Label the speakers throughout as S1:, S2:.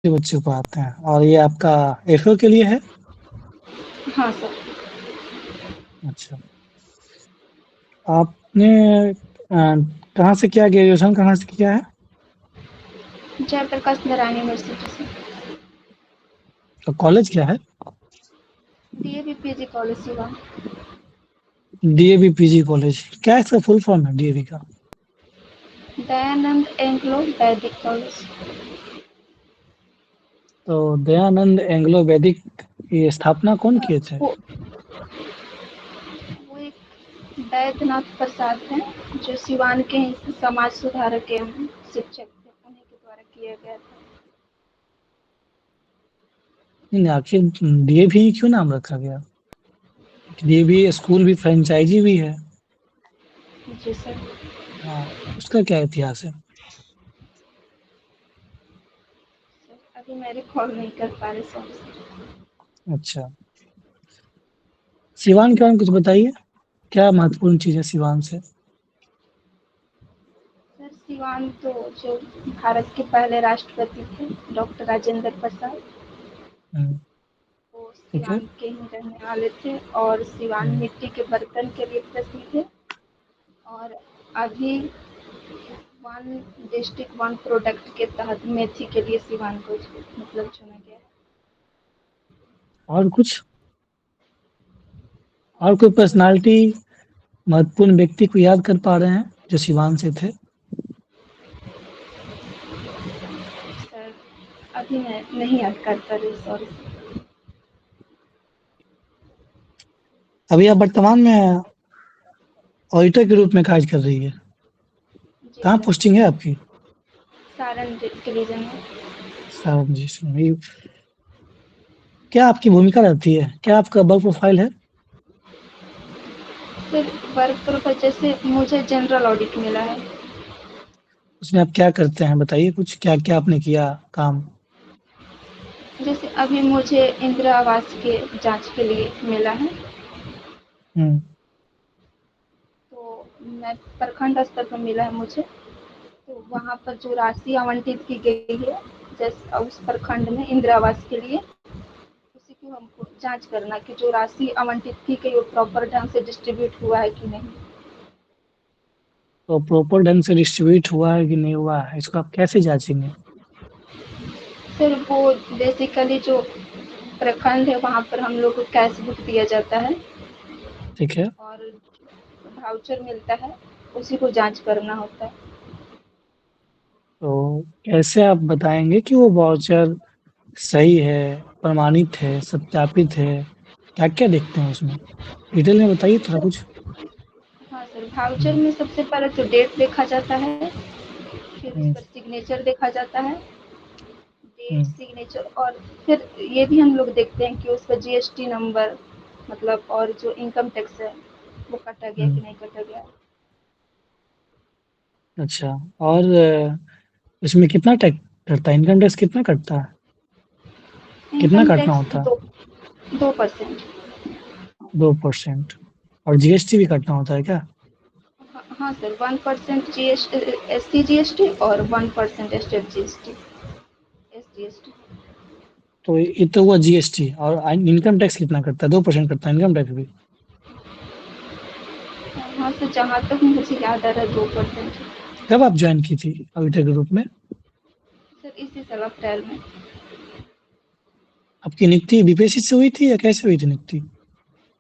S1: बच्चों को आते हैं और ये आपका एफओ के लिए है?
S2: हाँ सर।
S1: अच्छा। आपने कहाँ से किया, ग्रेजुएशन कहाँ से किया है?
S2: जयप्रकाश नारायण यूनिवर्सिटी से।
S1: तो कॉलेज क्या है?
S2: DAV PG college Siwan.
S1: DAV PG college, क्या इसका फुल फॉर्म है डीएवी का?
S2: दयानंद एंग्लो वैदिक कॉलेज।
S1: तो दयानंद एंग्लो वैदिक की स्थापना कौन किए थे?
S2: वो वो एक वैद्यनाथ प्रसाद हैं, जो सिवान के ही समाज सुधारक एवं शिक्षक थे, उन्हीं के द्वारा किया गया था।
S1: नहीं, आखिर डीएवी क्यों नाम रखा गया? डीएवी स्कूल भी फ्रेंचाइजी भी है।
S2: जी सर।
S1: हाँ, उसका क्या इतिहास है?
S2: अभी मैं रिकॉल नहीं कर पा रही, सॉरी।
S1: अच्छा, सिवान के बारे में कुछ बताइए, क्या महत्वपूर्ण चीज़ है सिवान से?
S2: सर सिवान तो जो भारत के पहले राष्ट्रपति थे डॉक्टर राजेंद्र प्रसाद,
S1: हुँ,
S2: वो
S1: ठीक है।
S2: सिवान के ही रहने वाले थे और सिवान
S1: हुँ,
S2: मिट्टी के बर्तन के लिए प्रसिद्ध है। और अभी वन डिस्ट्रिक्ट वन प्रोडक्ट के तहत मेथी के लिए सिवान को मतलब चुना गया है।
S1: और कुछ? और
S2: और
S1: कोई
S2: तो
S1: पर्सनैलिटी, महत्वपूर्ण व्यक्ति को याद कर पा रहे हैं, जो सिवान से थे?
S2: सर अभी मैं नहीं याद कर पा रही, सॉरी।
S1: अभी आप वर्तमान में ऑडिटर के रूप में कार्य कर रही है।
S2: जी
S1: कहाँ
S2: सर।
S1: पोस्टिंग है आपकी?
S2: सारण डिवीजन में।
S1: सारण जी से। क्या आपकी भूमिका रहती है? क्या आपका वर्क प्रोफाइल है?
S2: सर वर्क प्रोफाइल जैसे मुझे जनरल ऑडिट मिला है।
S1: उसमें आप क्या करते हैं बताइए कुछ, क्या-क्या आपने किया काम?
S2: जैसे अभी मुझे इंदिरा आवास के जांच के लिए मिला है,
S1: हुँ,
S2: तो मैं प्रखंड स्तर पर मिला है मुझे। तो वहाँ पर जो राशि आवंटित की गई है, जैसे उस प्रखंड में इंदिरा आवास के लिए, उसी की हमको जांच करना कि जो राशि आवंटित की गई वो प्रॉपर ढंग से डिस्ट्रीब्यूट हुआ है कि नहीं।
S1: तो प्रॉपर ढंग से डिस्ट्रीब्यूट हुआ है कि नहीं हुआ है, इसको आप कैसे जाँचेंगे?
S2: फिर वो बेसिकली जो प्रखंड है वहाँ पर हम लोग को कैश बुक दिया जाता है
S1: ठीक है,
S2: और वाउचर मिलता है, उसी को जांच करना होता है।
S1: तो कैसे आप बताएँगे कि वो वाउचर सही है, प्रमाणित है, सत्यापित है? क्या-क्या देखते हैं उसमें? डिटेल में बताइए थोड़ा
S2: सर
S1: कुछ।
S2: हाँ सर, वाउचर
S1: हुँ,
S2: में सबसे पहले तो डेट देखा जाता है, फिर उस
S1: हुँ,
S2: पर सिग्नेचर देखा जाता है,
S1: हुँ,
S2: डेट सिग्नेचर, और फिर ये भी हम लोग देखते हैं कि उसका जीएसटी नंबर, मतलब और जो इनकम टैक्स है वो कटा गया कि
S1: हुँ।
S2: नहीं कटा गया।
S1: अच्छा, और इसमें कितना टैक्स कटता है? इनकम टैक्स कितना कटता है? कितना
S2: इनकम
S1: काटना
S2: टैक्स
S1: होता है?
S2: 2%।
S1: 2% और जीएसटी भी काटना होता है क्या?
S2: हाँ sir, 1% G S S C G S T और 1% state G S T S G S T.
S1: तो ये तो हुआ जीएसटी, और इनकम टैक्स कितना कटता है? 2% कटता है इनकम टैक्स भी?
S2: हाँ सर, जहाँ तक मुझे याद आ रहा है 2%।
S1: कब आप जॉइन की थी ऑडिटर के रूप में?
S2: सर इसी साल अप्रैल में।
S1: आपकी नियुक्ति बीपीएससी से हुई थी या कैसे हुई थी नियुक्ति?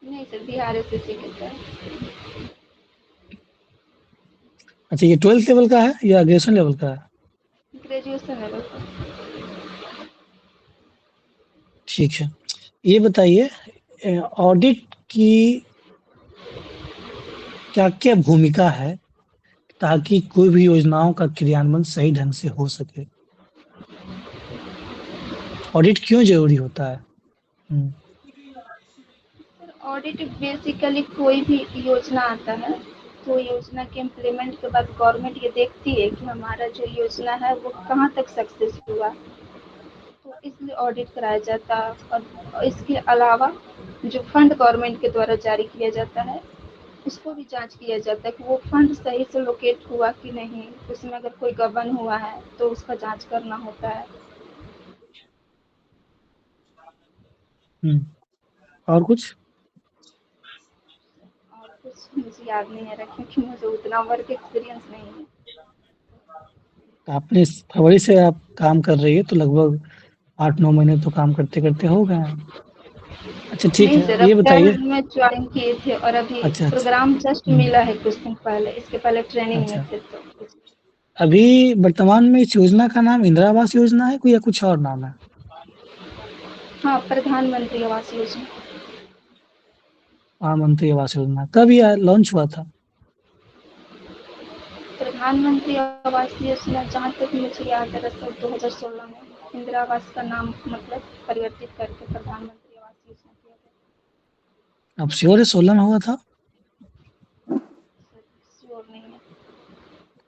S2: नहीं sir, Bihar S S C के तहत।
S1: अच्छा, ये 12th लेवल का है या ग्रेजुएशन लेवल का है?
S2: ग्रेजुएशन लेवल पर।
S1: ठीक है। ये बताइए, ऑडिट की क्या-क्या भूमिका है ताकि कोई भी योजनाओं का क्रियान्वयन सही ढंग से हो सके? ऑडिट क्यों ज़रूरी होता है? हुँ,
S2: सर ऑडिट बेसिकली कोई भी योजना आता है, तो योजना के इम्प्लीमेंट के बाद गवर्नमेंट ये देखती है कि हमारा जो योजना है वो कहाँ तक सक्सेस हुआ, तो इसलिए ऑडिट कराया जाता है। और इसके अलावा जो फंड गवर्नमेंट के द्वारा जारी किया जाता है, उसको भी जांच किया जाता है कि वो फंड सही से लोकेट हुआ कि नहीं, उसमें अगर कोई गबन हुआ है तो उसका जांच करना होता है।
S1: हुँ, और कुछ?
S2: और कुछ मुझे याद नहीं आ रहा क्योंकि मुझे उतना वर्क एक्सपीरियंस नहीं है।
S1: आपने इस फरवरी से आप काम कर रही है, तो लगभग 8-9 महीने तो काम करते-करते हो गए हैं। अच्छा ठीक
S2: नहीं
S1: है,
S2: सर,
S1: ये
S2: अप्रैल
S1: बताइए।
S2: में ज्वाइन किए थे और अभी
S1: अच्छा, अच्छा।
S2: प्रोग्राम जस्ट
S1: हुँ,
S2: मिला है कुछ दिन पहले, इसके पहले ट्रेनिंग में
S1: अच्छा।
S2: थे तो
S1: अभी वर्तमान में इस योजना का नाम इंदिरा आवास योजना है कोई या कुछ और नाम है?
S2: हाँ, प्रधानमंत्री आवास योजना।
S1: प्रधानमंत्री आवास योजना, कब ये लॉन्च हुआ था?
S2: प्रधानमंत्री आवास योजना जहाँ तक मुझे याद है सर 2016 में इंदिरा आवास का नाम मतलब परिवर्तित करके प्रधानमंत्री आवास योजना किया गया।
S1: आप श्योर है 16 में हुआ था?
S2: सर श्योर नहीं है।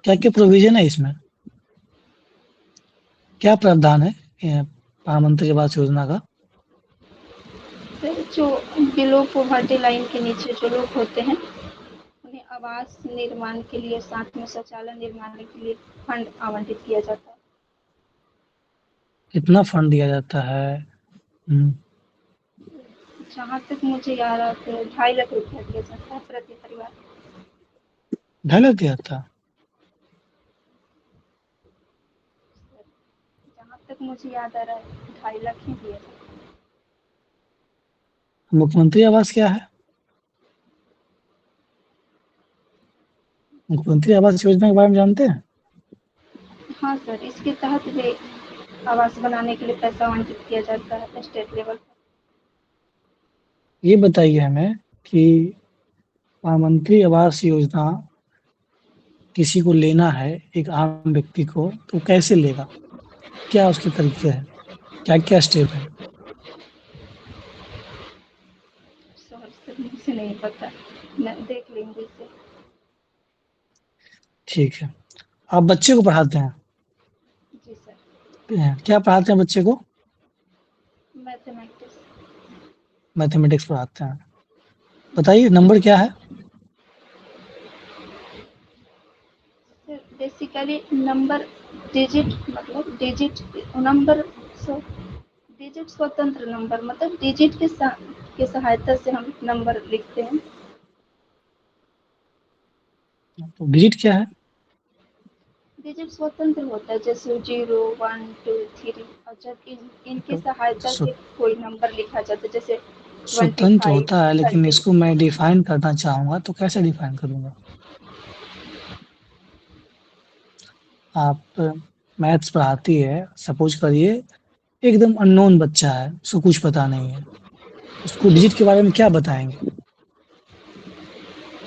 S1: क्या-क्या प्रोविज़न है इसमें? क्या प्रावधान है प्रधानमंत्री आवास योजना का?
S2: सर जो बिलो पॉवर्टी लाइन के नीचे जो लोग होते हैं उन्हें आवास निर्माण के लिए साथ में शौचालय निर्माण के लिए फंड आवंटित किया जाता है।
S1: कितना फंड दिया जाता है? हुँ,
S2: जहाँ तक मुझे याद आता है 2.5 लाख रुपया दिया जाता है प्रति परिवार।
S1: 2.5 लाख दिया था?
S2: जहाँ तक मुझे याद आ रहा है 2.5 लाख ही दिया जाता है।
S1: मुख्यमंत्री आवास क्या है? मुख्यमंत्री आवास योजना के बारे में जानते हैं?
S2: हाँ सर, इसके तहत भी आवास बनाने के लिए पैसा आवंटित किया जाता है स्टेट लेवल पर।
S1: ये बताइए हमें कि प्रधानमंत्री आवास योजना किसी को लेना है, एक आम व्यक्ति को, तो कैसे लेगा? क्या उसके तरीके हैं? क्या-क्या स्टेप हैं?
S2: सर सर मुझे नहीं पता, मैं देख लेंगे इसे।
S1: ठीक है। आप बच्चे को पढ़ाते हैं?
S2: जी सर।
S1: क्या पढ़ाते हैं बच्चे को?
S2: मैथमेटिक्स।
S1: मैथमेटिक्स पढ़ाते हैं। बताइए नंबर क्या है?
S2: सर बेसिकली नंबर डिजिट मतलब डिजिट नंबर सो डिजिट स्वतंत्र नंबर मतलब डिजिट के सहायता से हम नंबर लिखते हैं।
S1: तो डिजिट क्या है?
S2: डिजिट स्वतंत्र होता है जैसे 0 1 2 3 और जब इनकी
S1: तो
S2: सहायता
S1: स्व
S2: से कोई नंबर लिखा जाता है जैसे
S1: स्वतंत्र
S2: 25
S1: होता है, लेकिन
S2: 30।
S1: इसको मैं डिफाइन करना चाहूँगा, तो कैसे डिफाइन करूँगा? आप मैथ्स पढ़ाती है, सपोज़ करिए एकदम अननोन बच्चा है, उसको कुछ पता नहीं है, उसको
S2: जी
S1: डिजिट के बारे में क्या बताएँगे?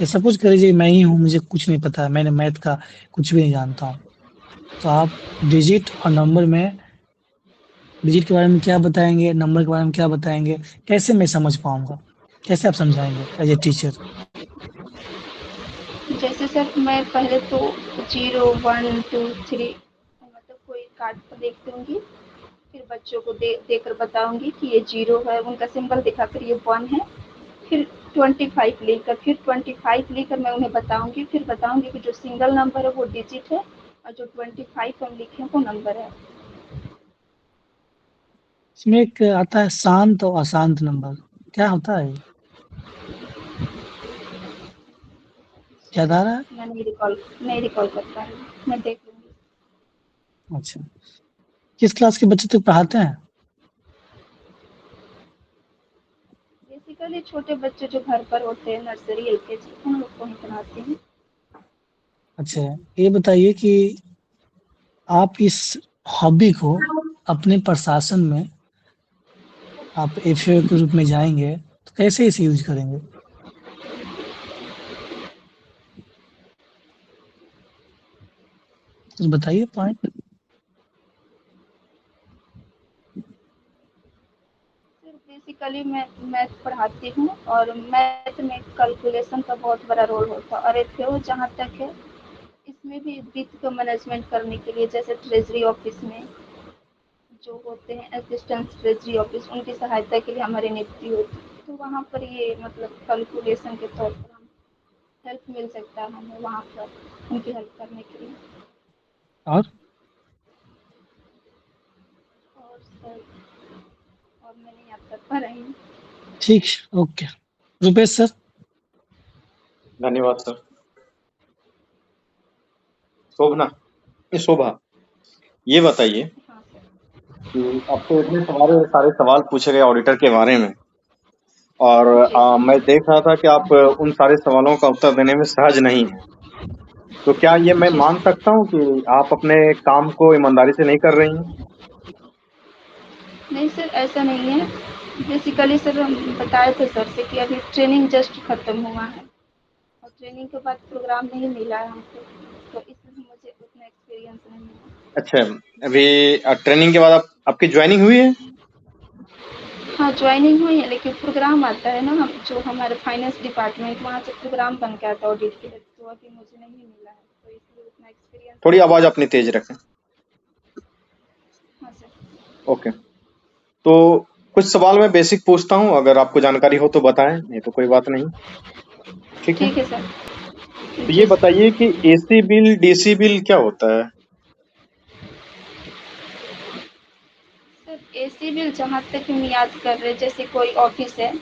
S1: या सपोज़ कर लीजिए मैं ही हूँ, मुझे कुछ नहीं पता है, मैंने मैथ का कुछ भी नहीं जानता हूँ, तो आप डिजिट और नंबर में डिजिट के बारे में क्या बताएँगे, नंबर के बारे में क्या बताएँगे? कैसे मैं समझ पाऊँगा? कैसे आप समझाएँगे एज़ अ टीचर?
S2: जैसे सर मैं पहले तो 0 1 2 3 मतलब कोई कार्ड पर देख दूंगी फिर बच्चों को देकर बताऊंगी कि ये 0 है उनका सिंबल दिखाकर ये 1 है। फिर 25 लेकर फिर 25 लेकर मैं उन्हें बताऊंगी फिर बताऊंगी कि जो सिंगल नंबर है वो डिजिट है और जो 25 हम लिखे हैं वो नंबर है।
S1: इसमें एक आता है शांत और अशांत नंबर, क्या होता है ये? याद आ रहा है?
S2: मैं नहीं रिकॉल कर पा रही हूँ, मैं देख लूंगी।
S1: अच्छा, किस क्लास के बच्चे तक पढ़ाते हैं?
S2: बेसिकली छोटे बच्चे जो घर पर होते हैं नर्सरी एलकेजी उन लोग को ही पढ़ाती हूँ।
S1: अच्छा, ये बताइए कि आप इस हॉबी को अपने प्रशासन में आप एफए के रूप में जाएँगे, तो कैसे इसे यूज़ करेंगे? कुछ बताइए पॉइंट।
S2: सर बेसिकली मैं मैथ पढ़ाती हूँ और मैथ में कैलकुलेशन का बहुत बड़ा रोल होता है और एक है वो जहाँ तक है इसमें भी वित्त को मैनेजमेंट करने के लिए जैसे ट्रेजरी ऑफिस में जो होते हैं असिस्टेंट ट्रेजरी ऑफिस उनकी सहायता के लिए हमारी नियुक्ति होती है तो वहाँ पर ये मतलब कैलकुलेशन के तौर पर हम हेल्प मिल सकता है हमें वहाँ पर उनकी हेल्प करने के लिए।
S1: और
S2: और सर और मैं नहीं याद कर पा रही हूँ।
S1: ठीक है, ओके। रुपेश सर।
S3: धन्यवाद सर। शोभना, ये शोभा, ये बताइए
S2: हाँ सर।
S3: कि आपसे इतने सारे सवाल पूछे गए ऑडिटर के बारे में, और
S2: जी सर।
S3: मैं देख रहा था कि आप उन सारे सवालों का उत्तर देने में सहज नहीं हैं। तो क्या ये मैं
S2: जी
S3: मान
S2: सर।
S3: सकता हूँ कि आप अपने काम को ईमानदारी से नहीं कर रही हैं?
S2: नहीं सर, ऐसा नहीं है। बेसिकली सर हम बताए थे सर से कि अभी ट्रेनिंग जस्ट खत्म हुआ है और ट्रेनिंग के बाद प्रोग्राम नहीं मिला है हमको, तो इसलिए मुझे उतना एक्सपीरियंस नहीं है।
S3: अच्छा, अभी ट्रेनिंग के बाद आपकी ज्वाइनिंग हुई है?
S2: हाँ, ज्वाइनिंग हुई है, लेकिन प्रोग्राम आता है ना, हम जो हमारे फाइनेंस डिपार्टमेंट वहाँ से प्रोग्राम बन के आता है ऑडिट के लिए, तो अभी मुझे नहीं मिला है, तो इसलिए उतना एक्सपीरियंस
S3: थोड़ी
S2: नहीं
S3: आवाज
S2: है।
S3: अपनी तेज रखें।
S2: हाँ सर।
S3: ओके, तो कुछ सवाल मैं बेसिक पूछता हूँ, अगर आपको जानकारी हो तो बताएं, नहीं तो कोई बात नहीं। ठीक है,
S2: ठीक है सर।
S3: तो ये
S2: जी सर।
S3: बताइए कि एसी बिल डीसी बिल क्या होता है?
S2: सर एसी बिल जहाँ तक हम याद कर रहे हैं, जैसे कोई ऑफिस है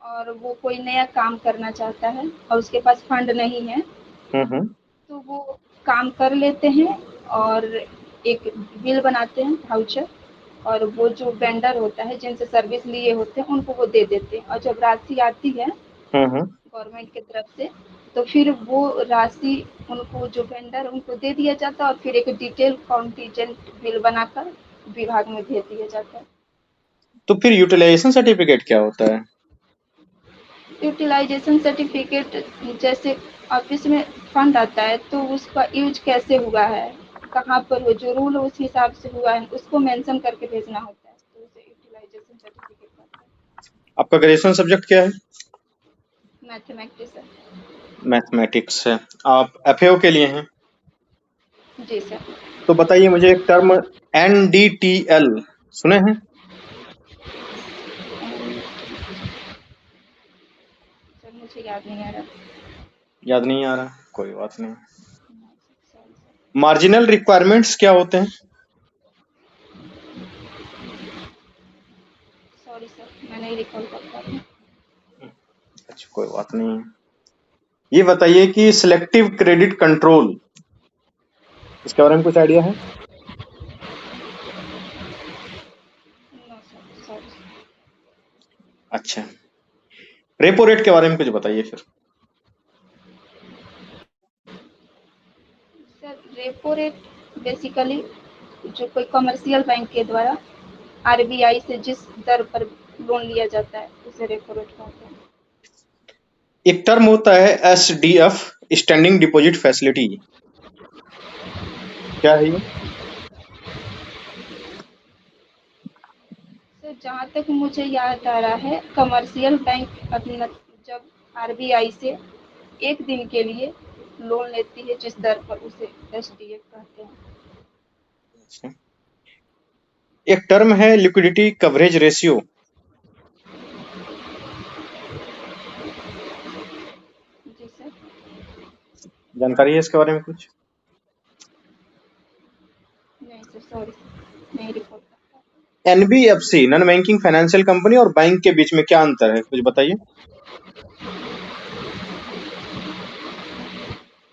S2: और वो कोई नया काम करना चाहता है और उसके पास फंड नहीं है,
S3: हम्म।
S2: तो वो काम कर लेते हैं और एक बिल बनाते हैं, वाउचर, और वो जो वेंडर होता है जिनसे सर्विस लिए होते हैं उनको वो दे देते हैं, और जब राशि आती है
S3: हम्म।
S2: गवर्नमेंट की तरफ से, तो फिर वो राशि उनको, जो वेंडर उनको दे दिया जाता है और फिर एक डिटेल कॉन्टीजेंट बिल बनाकर विभाग में भेज दिया जाता है।
S3: तो फिर यूटिलाइजेशन सर्टिफिकेट क्या होता है?
S2: यूटिलाइजेशन सर्टिफिकेट, जैसे ऑफिस में फंड आता है तो उसका यूज कैसे हुआ है, कहाँ पर वो जो रूल उस हिसाब से हुआ है उसको मेंशन करके भेजना होता है, तो उसे यूटिलाइजेशन सर्टिफिकेट कहते हैं।
S3: आपका ग्रेजुएशन सब्जेक्ट क्या है?
S2: मैथमेटिक्स है।
S3: मैथमेटिक्स है। आप एफएओ के लिए हैं?
S2: जी सर।
S3: तो बताइए मुझे एक टर्म एनडीटीएल सुने हैं?
S2: सर मुझे याद नहीं आ रहा।
S3: याद नहीं आ रहा, कोई बात नहीं।
S2: Sorry sir.
S3: मार्जिनल रिक्वायरमेंट्स क्या होते हैं?
S2: सॉरी सर, मैं नहीं रिकॉल कर पा रही हूँ।
S3: अच्छा, कोई बात नहीं। ये बताइए कि सिलेक्टिव क्रेडिट कंट्रोल, इसके बारे में कुछ आइडिया है?
S2: No sir, sorry.
S3: अच्छा, रेपो रेट के बारे में कुछ बताइए फिर।
S2: सर रेपो रेट बेसिकली जो कोई कमर्शियल बैंक के द्वारा आरबीआई से जिस दर पर लोन लिया जाता है उसे रेपो रेट कहते हैं।
S3: एक टर्म होता है एसडीएफ, स्टैंडिंग डिपॉजिट फैसिलिटी, क्या है ये?
S2: सर जहाँ तक मुझे याद आ रहा है, कमर्शियल बैंक अपना जब आरबीआई से एक दिन के लिए लोन लेती है जिस दर पर, उसे एसडीएफ कहते हैं।
S3: अच्छा। एक टर्म है लिक्विडिटी कवरेज रेशियो,
S2: जी सर।
S3: जानकारी है इसके बारे में कुछ?
S2: नहीं सर, सॉरी सर, नहीं रिकॉर्ड करता।
S3: NBFC, non banking financial company, और बैंक के बीच में क्या अंतर है, कुछ बताइए।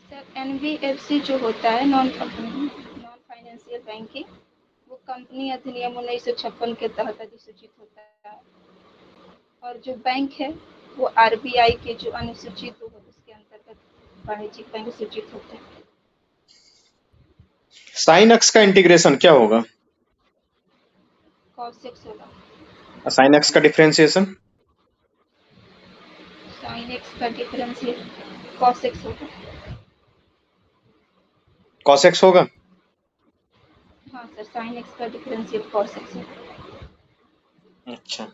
S2: सर एनबीएफसी जो होता है, नॉन फाइनेंशियल बैंकिंग, वो कंपनी अधिनियम 1956 के तहत अधिसूचित होता है, और जो बैंक है वो आरबीआई के जो अनुसूचित हो उसके अंतर्गत वाणिज्यिक बैंक सूचित होते हैं।
S3: साइन एक्स का इंटीग्रेशन क्या होगा?
S2: कॉसेक्स होगा।
S3: साइन एक्स का डिफरेंशिएशन?
S2: साइन एक्स का डिफरेंशियल कॉसेक्स होगा।
S3: कॉसेक्स होगा।
S2: हाँ सर, साइन एक्स का डिफरेंशियल कॉसेक्स होगा।
S3: अच्छा,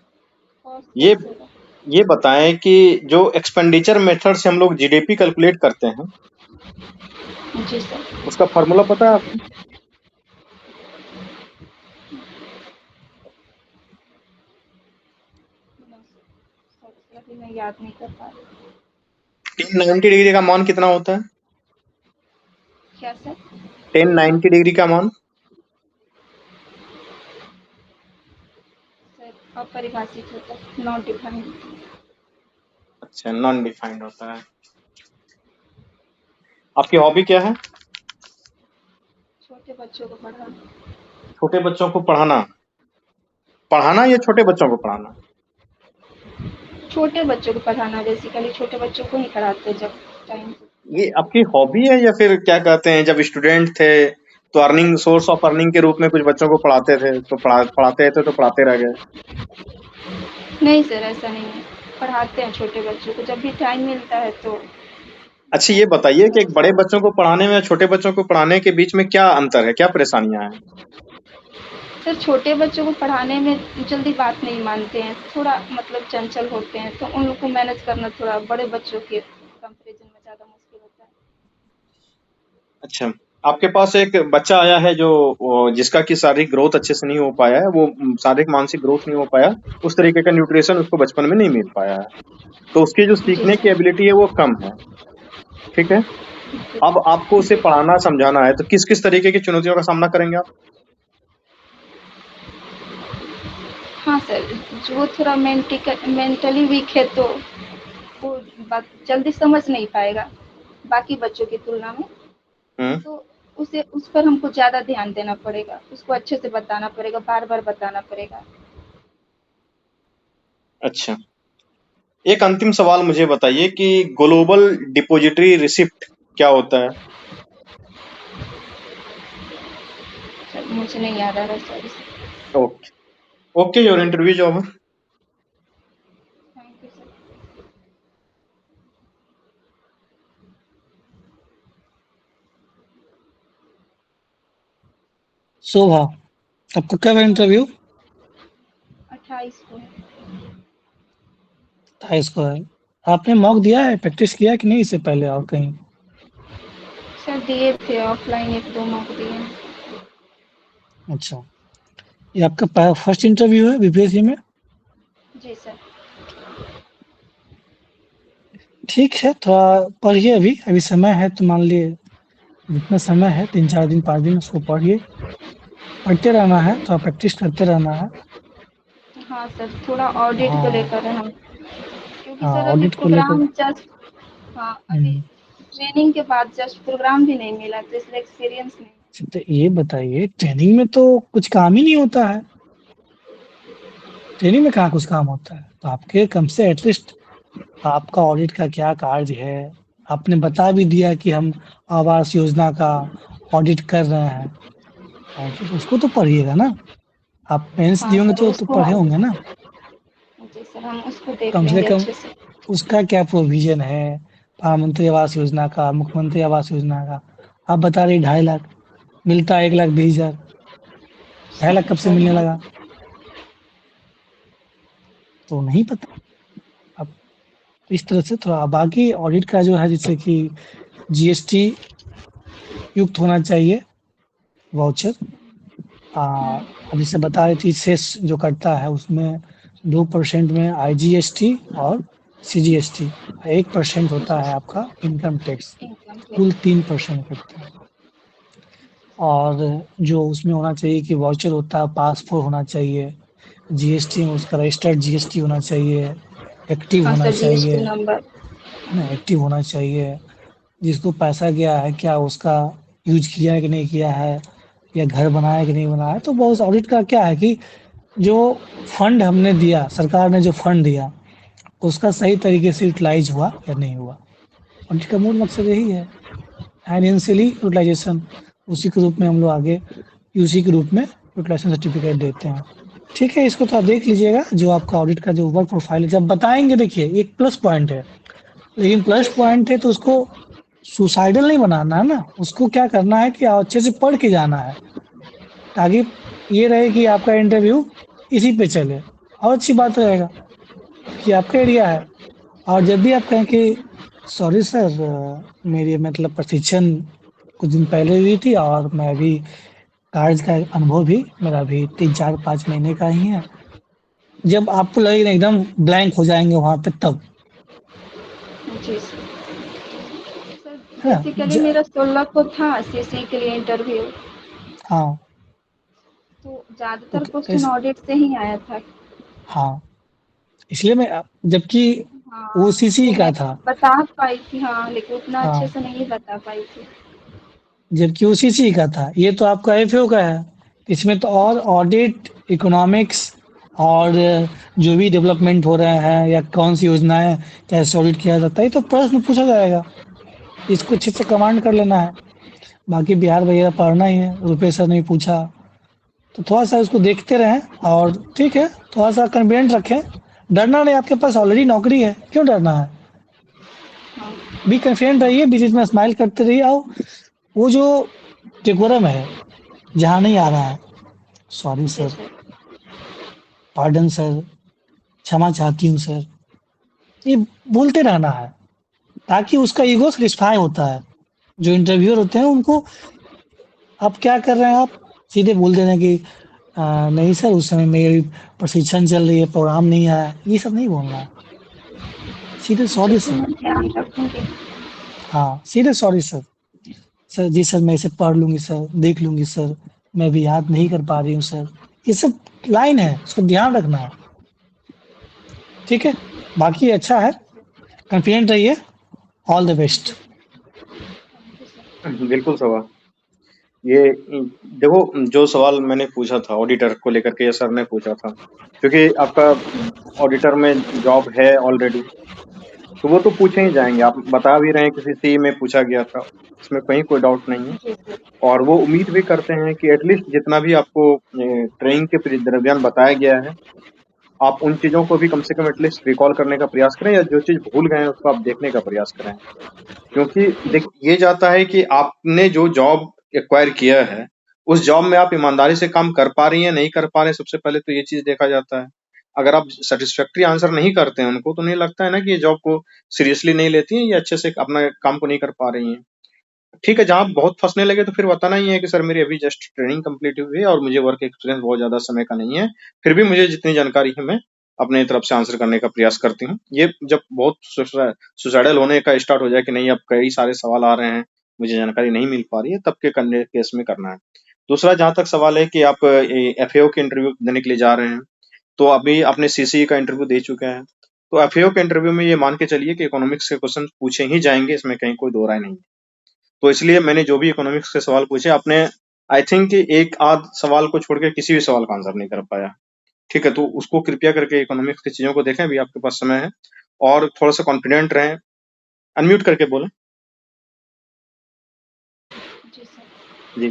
S3: ये
S2: कॉसेक्स होगा।
S3: ये बताएं कि जो एक्सपेंडिचर मेथड से हम लोग जीडीपी कैलकुलेट करते हैं,
S2: जी सर।
S3: उसका फार्मूला पता है आपको?
S2: सर अभी मैं याद नहीं कर पा रही।
S3: 1090 डिग्री का मान कितना होता है?
S2: क्या सर?
S3: 1090 डिग्री का मान?
S2: अपरिभाषित होता है, नॉट डिफाइंड।
S3: अच्छा, नॉन डिफाइंड होता है। आपकी हॉबी क्या है?
S2: छोटे बच्चों को पढ़ाना।
S3: छोटे बच्चों को पढ़ाना। पढ़ाना या छोटे बच्चों को पढ़ाना?
S2: छोटे बच्चों को पढ़ाना, बेसिकली छोटे बच्चों को ही पढ़ाते जब टाइम।
S3: ये आपकी हॉबी है या फिर क्या कहते हैं, जब स्टूडेंट थे तो अर्निंग, सोर्स ऑफ अर्निंग के रूप में कुछ बच्चों को पढ़ाते थे, तो पढ़ाते थे तो पढ़ाते रह गए?
S2: नहीं सर, ऐसा नहीं है, पढ़ाते हैं छोटे बच्चों को जब भी टाइम मिलता है तो।
S3: अच्छा, ये बताइए कि एक बड़े बच्चों को पढ़ाने में और छोटे बच्चों को पढ़ाने के बीच में क्या अंतर है, क्या परेशानियां हैं?
S2: सर छोटे बच्चों को पढ़ाने में जल्दी बात नहीं मानते हैं, थोड़ा मतलब चंचल होते हैं, तो उन लोग को मैनेज करना थोड़ा बड़े बच्चों के कंपैरिजन में ज़्यादा मुश्किल होता है।
S3: अच्छा, आपके पास एक बच्चा आया है जो जिसका कि शारीरिक ग्रोथ अच्छे से नहीं हो पाया है, वो शारीरिक मानसिक ग्रोथ नहीं हो पाया, उस तरीके का न्यूट्रिशन उसको बचपन में नहीं मिल पाया है, तो उसकी जो
S2: जी
S3: सीखने की
S2: सर।
S3: एबिलिटी है वो कम है। ठीक है। अब आपको उसे
S2: जी।
S3: पढ़ाना समझाना है, तो किस किस तरीके की चुनौतियों का सामना करेंगे आप?
S2: हाँ सर, जो थोड़ा मेंटली वीक है तो वो बात जल्दी समझ नहीं पाएगा बाकी बच्चों की तुलना में,
S3: हम्म।
S2: तो उसे उस पर हमको ज़्यादा ध्यान देना पड़ेगा, उसको अच्छे से बताना पड़ेगा, बार बार बताना पड़ेगा।
S3: अच्छा, एक अंतिम सवाल मुझे बताइए कि ग्लोबल डिपॉजिटरी रिसिप्ट क्या होता है?
S2: सर मुझे नहीं याद आ रहा, sorry.
S3: Okay. Okay, your interview is over.
S2: Thank you sir.
S1: Shobha, आपका कब है
S2: हाँ
S1: इंटरव्यू?
S2: 28 को है।
S1: 28 को है। आपने मॉक दिया है, प्रैक्टिस किया कि नहीं इससे पहले और कहीं?
S2: सर दिए थे ऑफलाइन, एक दो मॉक दिए हैं।
S1: अच्छा, ये आपका फर्स्ट इंटरव्यू है बीपीएससी में?
S2: जी सर।
S1: ठीक है, थोड़ा पढ़िए, अभी अभी समय है, तो मान लिए जितना समय है 3-4 दिन 5 दिन उसको पढ़िए, पढ़ते रहना है, थोड़ा प्रैक्टिस करते रहना है।
S2: हाँ सर, थोड़ा ऑडिट को
S1: हाँ,
S2: लेकर है हम, क्योंकि
S1: हाँ
S2: सर अभी
S1: ऑडिट को लेकर।
S2: प्रोग्राम जस्ट, हाँ अभी ट्रेनिंग के बाद जस्ट प्रोग्राम भी नहीं मिला, तो इसलिए एक्सपीरियंस नहीं।
S1: तो ये बताइए, ट्रेनिंग में तो कुछ काम ही नहीं होता है, ट्रेनिंग में कहाँ कुछ काम होता है? तो आपके कम से एटलीस्ट आपका ऑडिट का क्या कार्य है, आपने बता भी दिया कि हम आवास योजना का ऑडिट कर रहे हैं, एटलीस्ट उसको तो पढ़िएगा ना। आप मेंस
S2: हाँ
S1: दिए होंगे
S2: सर,
S1: तो
S2: उसको
S1: पढ़े
S2: हम,
S1: होंगे ना।
S2: जी सर हम उसको देख
S1: कम से
S2: लेंगे
S1: कम
S2: अच्छे से।
S1: उसका क्या प्रोविजन है, प्रधानमंत्री आवास योजना का, मुख्यमंत्री आवास योजना का। आप बता रहे 2.5 लाख, मिलता है 1,20,000, 2.5 लाख कब से
S2: सर
S1: मिलने
S2: हाँ।
S1: लगा? तो नहीं पता। अब इस तरह से थोड़ा बाकी ऑडिट का जो है, जैसे कि जीएसटी युक्त होना चाहिए वाउचर। जैसे बता रही थी, सेस जो कटता है उसमें 2% में आईजीएसटी और सीजीएसटी, 1% होता है आपका इनकम टैक्स,
S2: इनकम
S1: कुल
S2: टैक्स।
S1: 3% कटता है। और जो उसमें होना चाहिए कि वाउचर होता है, पासपोर्ट होना चाहिए, जीएसटी में उसका रजिस्टर्ड जीएसटी होना चाहिए, एक्टिव
S2: हाँ
S1: होना
S2: सर, जीएसटी
S1: चाहिए,
S2: नंबर।
S1: है ना, एक्टिव होना चाहिए। जिसको पैसा गया है क्या उसका यूज किया है कि नहीं किया है, या घर बनाया है कि नहीं बनाया है। तो बहुत ऑडिट का क्या है कि जो फंड हमने दिया, सरकार ने जो फंड दिया, उसका सही तरीके से यूटिलाइज हुआ या नहीं हुआ। ऑडिट का मूल मकसद यही है, फाइनेंशियली यूटिलाइजेशन। उसी के रूप में हम लोग आगे यूसी के रूप में यूटिलाइजेशन सर्टिफिकेट देते हैं। ठीक है, इसको तो आप देख लीजिएगा, जो आपका ऑडिट का जो वर्क प्रोफाइल है जब बताएंगे, देखिए एक प्लस पॉइंट है, लेकिन प्लस
S2: जी सर।
S1: पॉइंट है तो उसको सुसाइडल नहीं बनाना है ना, उसको क्या करना है कि अच्छे से पढ़ के जाना है, ताकि ये रहे कि आपका इंटरव्यू इसी पे चले, और अच्छी बात रहेगा कि आपका एरिया है। और जब भी आप कहें कि सॉरी सर, मेरी मतलब प्रशिक्षण कुछ दिन पहले हुई थी और मैं अभी कार्य का अनुभव भी मेरा अभी 3-4-5 महीने का ही है, जब आपको लगेगा एकदम ब्लैंक हो जाएंगे वहां पे, तब,
S2: जी सर। सर
S1: है ना।
S2: बेसिकली मेरा 16 को था सीसी के लिए इंटरव्यू,
S1: हाँ,
S2: तो
S1: तो
S2: ज़्यादातर क्वेश्चन
S1: कैसे?
S2: ऑडिट से ही आया था।
S1: हाँ, इसलिए मैं जबकि
S2: हाँ,
S1: ओसीसी
S2: वो
S1: का
S2: मैं
S1: था।
S2: बता पाई थी हाँ, लेकिन उतना अच्छे
S1: हाँ,
S2: से नहीं बता पाई थी।
S1: जबकि ओसीसी का था। ये तो आपका एफएओ का है। इसमें तो और
S2: जी,
S1: ऑडिट, इकोनॉमिक्स और जो भी डेवलपमेंट हो रहा है या कौन सी योजनाएँ कैसे ऑडिट किया जाता है, ये तो प्रश्न पूछा जाएगा। इसको अच्छे से कमांड कर लेना है। बाकी बिहार वगैरह पढ़ना ही है, रुपेश सर ने पूछा, तो थोड़ा-सा उसको देखते रहें और ठीक है, थोड़ा-सा कॉन्फिडेंट रखें। डरना नहीं, आपके पास ऑलरेडी नौकरी है, क्यों डरना है?
S2: हाँ,
S1: बी कॉन्फिडेंट रहिए, बीच-बीच में स्माइल करते रहिए और वो जो डेकोरम है, जहाँ नहीं आ रहा है, सॉरी
S2: जी
S1: सर,
S2: सर।
S1: पार्डन सर, क्षमा चाहती हूँ सर, ये बोलते रहना है, ताकि उसका ईगो सैटिस्फाई होता है। जो इंटरव्यूअर होते हैं उनको, आप क्या कर रहे हैं आप? सीधे बोल देना कि नहीं सर, उस समय मेरी प्रशिक्षण चल रही है, प्रोग्राम नहीं आया। ये सब नहीं बोलना है। सीधे
S2: जी,
S1: सॉरी
S2: जी,
S1: सर।
S2: मैं ध्यान रखूँगी।
S1: हाँ, सीधे सॉरी सर। सर जी सर, मैं इसे पढ़ लूँगी सर, देख लूँगी सर, मैं अभी याद नहीं कर पा रही हूँ सर। ये सब लाइन है, इसको ध्यान रखना है। ठीक है? बाकी अच्छा है, कॉन्फिडेंट रहिए, ऑल द बेस्ट।
S2: जी, थैंक यू सर।
S3: बिल्कुल सवाल ये देखो, जो सवाल मैंने पूछा था ऑडिटर को लेकर के, ये सर ने पूछा था, क्योंकि आपका ऑडिटर में जॉब है ऑलरेडी, तो वो तो पूछे ही जाएंगे। आप बता भी रहे हैं किसी सी में पूछा गया था, इसमें कहीं कोई डाउट नहीं है।
S2: जी सर।
S3: और वो उम्मीद भी करते हैं कि एटलीस्ट जितना भी आपको ट्रेनिंग के दरमियान बताया गया है, आप उन चीजों को भी कम से कम एटलीस्ट रिकॉल करने का प्रयास करें, या जो चीज भूल गए हैं उसको आप देखने का प्रयास करें। क्योंकि
S2: जी,
S3: देख, ये जाता है कि आपने जो जॉब एक्वायर किया है, उस जॉब में आप ईमानदारी से काम कर पा रही हैं, नहीं कर पा रहे हैं, सबसे पहले तो ये चीज देखा जाता है। अगर आप सेटिस्फैक्ट्री आंसर नहीं करते हैं उनको, तो नहीं लगता है ना कि ये जॉब को सीरियसली नहीं लेती हैं, या अच्छे से अपना काम को नहीं कर पा रही हैं। ठीक है, जहाँ बहुत फंसने लगे तो फिर बताना ही है कि सर मेरी अभी जस्ट ट्रेनिंग कंप्लीट हुई है और मुझे वर्क एक्सपीरियंस बहुत ज्यादा समय का नहीं है, फिर भी मुझे जितनी जानकारी है मैं अपने तरफ से आंसर करने का प्रयास करती हूँ। ये जब बहुत सुसाइडल होने का स्टार्ट हो जाए कि नहीं अब कई सारे सवाल आ रहे हैं, मुझे जानकारी नहीं मिल पा रही है, तब के करने केस में करना है। दूसरा, जहां तक सवाल है कि आप एफएओ के इंटरव्यू देने के लिए जा रहे हैं, तो अभी आपने सीसीई का इंटरव्यू दे चुके हैं, तो एफएओ के इंटरव्यू में ये मान के चलिए कि इकोनॉमिक्स के क्वेश्चन पूछे ही जाएंगे, इसमें कहीं कोई दो राय नहीं है। तो इसलिए मैंने जो भी इकोनॉमिक्स के सवाल पूछे, आपने आई थिंक एक आध सवाल को छोड़ के किसी भी सवाल का आंसर नहीं कर पाया। ठीक है, तो उसको कृपया करके इकोनॉमिक्स की चीजों को देखें, अभी आपके पास समय है, और थोड़ा सा कॉन्फिडेंट रहें। अनम्यूट करके बोलें।
S2: जी सर।
S3: जी,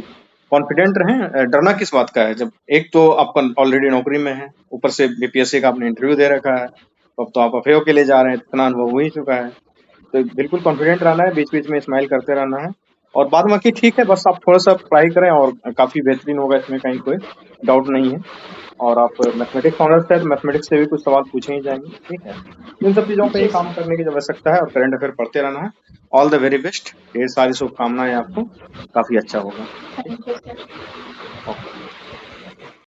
S3: कॉन्फिडेंट रहें। डरना किस बात का है, जब एक तो आपका ऑलरेडी नौकरी में है, ऊपर से बीपीएससी का आपने इंटरव्यू दे रखा है, अब तो आप अफेयो के लिए जा रहे हैं, इतना अनुभव हो ही चुका है। तो बिल्कुल कॉन्फिडेंट रहना है, बीच बीच में स्माइल करते रहना है, और बाद बाकी ठीक है, बस आप थोड़ा सा ट्राई करें और काफी बेहतरीन होगा, इसमें कहीं कोई डाउट नहीं है। और आप मैथमेटिक्स ऑनर्स है, तो मैथमेटिक्स से भी कुछ सवाल पूछे ही जाएंगे। ठीक है, इन सब चीजों पे ही
S2: जी
S3: काम
S2: सर।
S3: करने की आवश्यकता है, और करंट अफेयर पढ़ते रहना है। ऑल द वेरी बेस्ट, ढेर सारी शुभकामनाएं आपको, काफी अच्छा होगा। ठीक,
S2: थैंक यू सर।
S3: ओके।